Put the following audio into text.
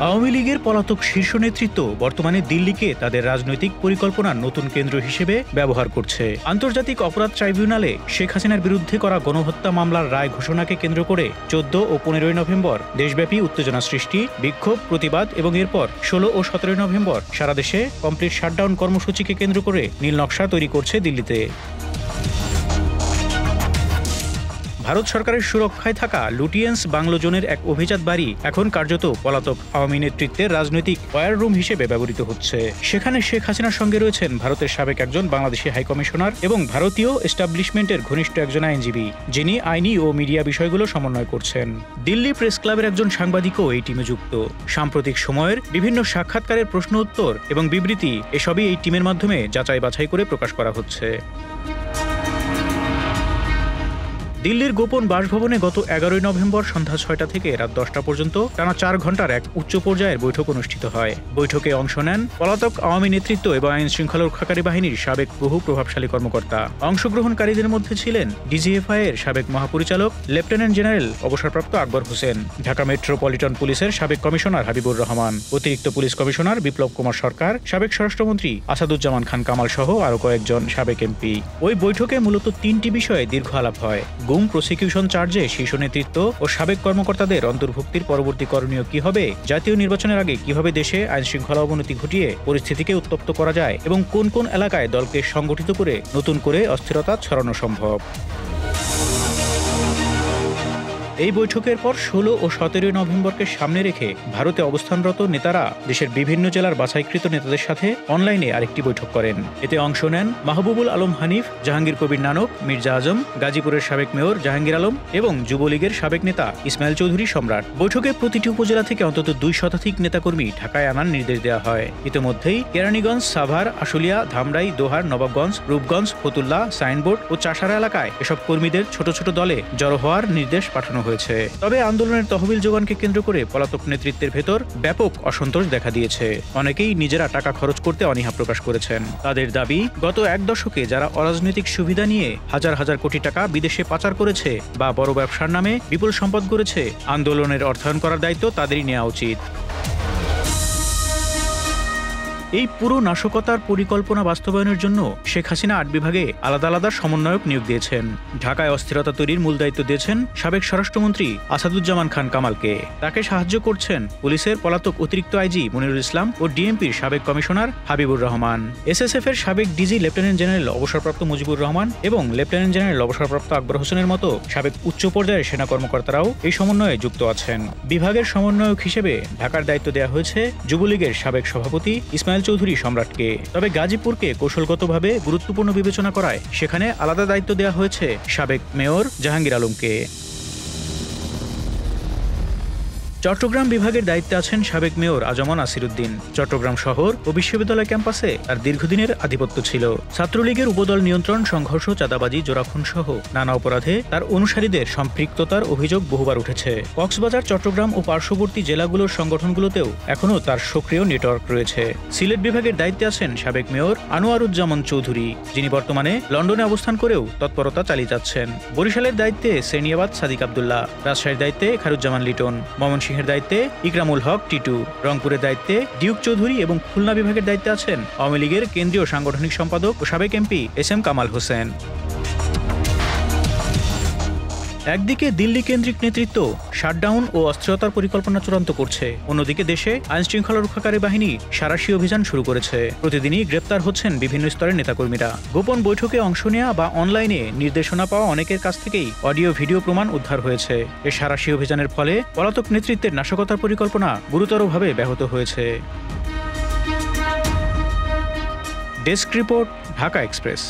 আওয়ামী লীগের পলাতক শীর্ষ নেতৃত্ব বর্তমানে দিল্লিকে তাদের রাজনৈতিক পরিকল্পনার নতুন কেন্দ্র হিসেবে ব্যবহার করছে। আন্তর্জাতিক অপরাধ ট্রাইব্যুনালে শেখ হাসিনার বিরুদ্ধে করা গণহত্যা মামলার রায় ঘোষণাকে কেন্দ্র করে 14 ও 15 নভেম্বর দেশব্যাপী উত্তেজনা সৃষ্টি, বিক্ষোভ, প্রতিবাদ এবং এরপর 16 ও 17 নভেম্বর সারা দেশে কমপ্লিট শাটডাউন কর্মসূচিকে কেন্দ্র করে নীলনকশা তৈরি করছে দিল্লিতে। ভারত সরকারের সুরক্ষায় থাকা লুটিয়েন্স বাংলো জোনের এক অভিজাত বাড়ি এখন কার্যত পলাতক আওয়ামী নেতৃত্বের রাজনৈতিক ওয়্যার রুম হিসেবে ব্যবহৃত হচ্ছে। সেখানে শেখ হাসিনার সঙ্গে রয়েছেন ভারতের সাবেক একজন বাংলাদেশি হাইকমিশনার এবং ভারতীয় এস্টাবলিশমেন্টের ঘনিষ্ঠ একজন আইনজীবী, যিনি আইনি ও মিডিয়া বিষয়গুলো সমন্বয় করছেন। দিল্লি প্রেস ক্লাবের একজন সাংবাদিকও এই টিমে যুক্ত। সাম্প্রতিক সময়ের বিভিন্ন সাক্ষাৎকারের প্রশ্ন উত্তর এবং বিবৃতি এসবই এই টিমের মাধ্যমে যাচাই বাছাই করে প্রকাশ করা হচ্ছে। দিল্লির গোপন বাসভবনে গত 11 নভেম্বর সন্ধ্যা 6টা থেকে রাত 10টা পর্যন্ত টানা 4 ঘণ্টার এক উচ্চ পর্যায়ের বৈঠক অনুষ্ঠিত হয়। বৈঠকে অংশ নেন পলাতক আওয়ামী নেতৃত্ব এবং আইন শৃঙ্খলা রক্ষাকারী বাহিনীর সাবেক বহু প্রভাবশালী কর্মকর্তা। অংশগ্রহণকারীদের মধ্যে ছিলেন ডিজিএফআই এর সাবেক মহাপরিচালক লেফটেন্যান্ট জেনারেল অবসরপ্রাপ্ত আকবর হোসেন, ঢাকা মেট্রোপলিটন পুলিশের সাবেক কমিশনার হাবিবুর রহমান, অতিরিক্ত পুলিশ কমিশনার বিপ্লব কুমার সরকার, সাবেক স্বরাষ্ট্রমন্ত্রী আসাদুজ্জামান খান কামাল সহ আরও কয়েকজন সাবেক এমপি। ওই বৈঠকে মূলত 3টি বিষয়ে দীর্ঘ আলাপ হয়। গুম প্রসিকিউশন চার্জে শীর্ষ নেতৃত্ব ও সাবেক কর্মকর্তাদের অন্তর্ভুক্তির পরবর্তী করণীয় কি হবে, জাতীয় নির্বাচনের আগে কিভাবে দেশে আইন শৃঙ্খলা অবনতি ঘটিয়ে পরিস্থিতিকে উত্তপ্ত করা যায় এবং কোন কোন এলাকায় দলকে সংগঠিত করে নতুন করে অস্থিরতা ছড়ানো সম্ভব। এই বৈঠকের পর 16 ও 17 নভেম্বরকে সামনে রেখে ভারতে অবস্থানরত নেতারা দেশের বিভিন্ন জেলার বাছাইকৃত নেতাদের সাথে অনলাইনে আরেকটি বৈঠক করেন। এতে অংশ নেন মাহবুবুল আলম হানিফ, জাহাঙ্গীর কবির নানক, মির্জা আজম, গাজীপুরের সাবেক মেয়র জাহাঙ্গীর আলম এবং যুবলীগের সাবেক নেতা ইসমাইল চৌধুরী সম্রাট। বৈঠকে প্রতিটি উপজেলা থেকে অন্তত 2 শতাধিক নেতাকর্মী ঢাকায় আনার নির্দেশ দেওয়া হয়। ইতিমধ্যেই কেরানীগঞ্জ, সাভার, আশুলিয়া, ধামরাই, দোহার, নবাবগঞ্জ, রূপগঞ্জ, ফতুল্লা, সাইনবোর্ড ও চাষারা এলাকায় এসব কর্মীদের ছোট ছোট দলে জড়ো হওয়ার নির্দেশ পাঠানো হয়েছে। তবে আন্দোলনের তহবিল যোগানকে কেন্দ্র করে পলাতক নেতৃত্বের ভেতর ব্যাপক অসন্তোষ দেখা দিয়েছে। অনেকেই নিজেরা টাকা খরচ করতে অনীহা প্রকাশ করেছেন। তাদের দাবি, গত 1 দশকে যারা অরাজনৈতিক সুবিধা নিয়ে হাজার হাজার কোটি টাকা বিদেশে পাচার করেছে বা বড় ব্যবসার নামে বিপুল সম্পদ গড়েছে, আন্দোলনের অর্থায়ন করার দায়িত্ব তাদেরই নেওয়া উচিত। এই পুরো নাশকতার পরিকল্পনা বাস্তবায়নের জন্য শেখ হাসিনা 8 বিভাগে আলাদা আলাদা সমন্বয়ক নিয়োগ দিয়েছেন। ঢাকায় অস্থিরতা তৈরির মূল দায়িত্ব দিয়েছেন সাবেক স্বরাষ্ট্রমন্ত্রী আসাদুজ্জামান খান কামালকে। তাকে সাহায্য করছেন পুলিশের পলাতক অতিরিক্ত আইজি মনিরুল ইসলাম ও ডিএমপির সাবেক কমিশনার হাবিবুর রহমান, এসএসএফ এর সাবেক ডিজি লেফটেন্যান্ট জেনারেল অবসরপ্রাপ্ত মুজিবুর রহমান এবং লেফটেন্যান্ট জেনারেল অবসরপ্রাপ্ত আকবর হোসেনের মতো সাবেক উচ্চ পর্যায়ের সেনা কর্মকর্তারাও এই সমন্বয়ে যুক্ত আছেন। বিভাগের সমন্বয়ক হিসেবে ঢাকার দায়িত্ব দেওয়া হয়েছে যুবলীগের সাবেক সভাপতি ইসমাইল চৌধুরী সম্রাটকে। তবে গাজীপুরকে কৌশলগতভাবে গুরুত্বপূর্ণ বিবেচনা করায় সেখানে আলাদা দায়িত্ব দেওয়া হয়েছে সাবেক মেয়র জাহাঙ্গীর আলমকে। চট্টগ্রাম বিভাগের দায়িত্বে আছেন সাবেক মেয়র আজমান আসিরুদ্দিন। চট্টগ্রাম শহর ও বিশ্ববিদ্যালয় ক্যাম্পাসে তার দীর্ঘদিনের আধিপত্য ছিল। ছাত্রলীগের উপদল নিয়ন্ত্রণ, সংঘর্ষ, চাঁদাবাজি, জোড়াখুন সহ নানা অপরাধে তার অনুসারীদের সম্পৃক্ততার অভিযোগ বহুবার উঠেছে। কক্সবাজার, চট্টগ্রাম ও পার্শ্ববর্তী জেলাগুলোর সংগঠনগুলোতেও এখনও তার সক্রিয় নেটওয়ার্ক রয়েছে। সিলেট বিভাগের দায়িত্বে আছেন সাবেক মেয়র আনোয়ারুজ্জামান চৌধুরী, যিনি বর্তমানে লন্ডনে অবস্থান করেও তৎপরতা চালিয়ে যাচ্ছেন। বরিশালের দায়িত্বে সেনিয়াবাদ সাদিক আব্দুল্লাহ, রাজশাহীর দায়িত্বে খায়রুজ্জামান লিটন, সিংহের দায়িত্বে ইকরামুল হক টিটু, রংপুরের দায়িত্বে ডিউক চৌধুরী এবং খুলনা বিভাগের দায়িত্বে আছেন আওয়ামী লীগের কেন্দ্রীয় সাংগঠনিক সম্পাদক ও সাবেক এমপি এস.এম. কামাল হোসেন। একদিকে দিল্লি কেন্দ্রিক নেতৃত্ব শাটডাউন ও অস্থিরতার পরিকল্পনা চূড়ান্ত করছে, অন্যদিকে দেশে আইন শৃঙ্খলা রক্ষাকারী বাহিনী সাঁড়াশি অভিযান শুরু করেছে। প্রতিদিনই গ্রেপ্তার হচ্ছেন বিভিন্ন স্তরের নেতাকর্মীরা। গোপন বৈঠকে অংশ নেওয়া বা অনলাইনে নির্দেশনা পাওয়া অনেকের কাছ থেকেই অডিও ভিডিও প্রমাণ উদ্ধার হয়েছে। এই সাঁড়াশি অভিযানের ফলে পলাতক নেতৃত্বের নাশকতার পরিকল্পনা গুরুতরভাবে ব্যাহত হয়েছে। Desk report, Dhaka express.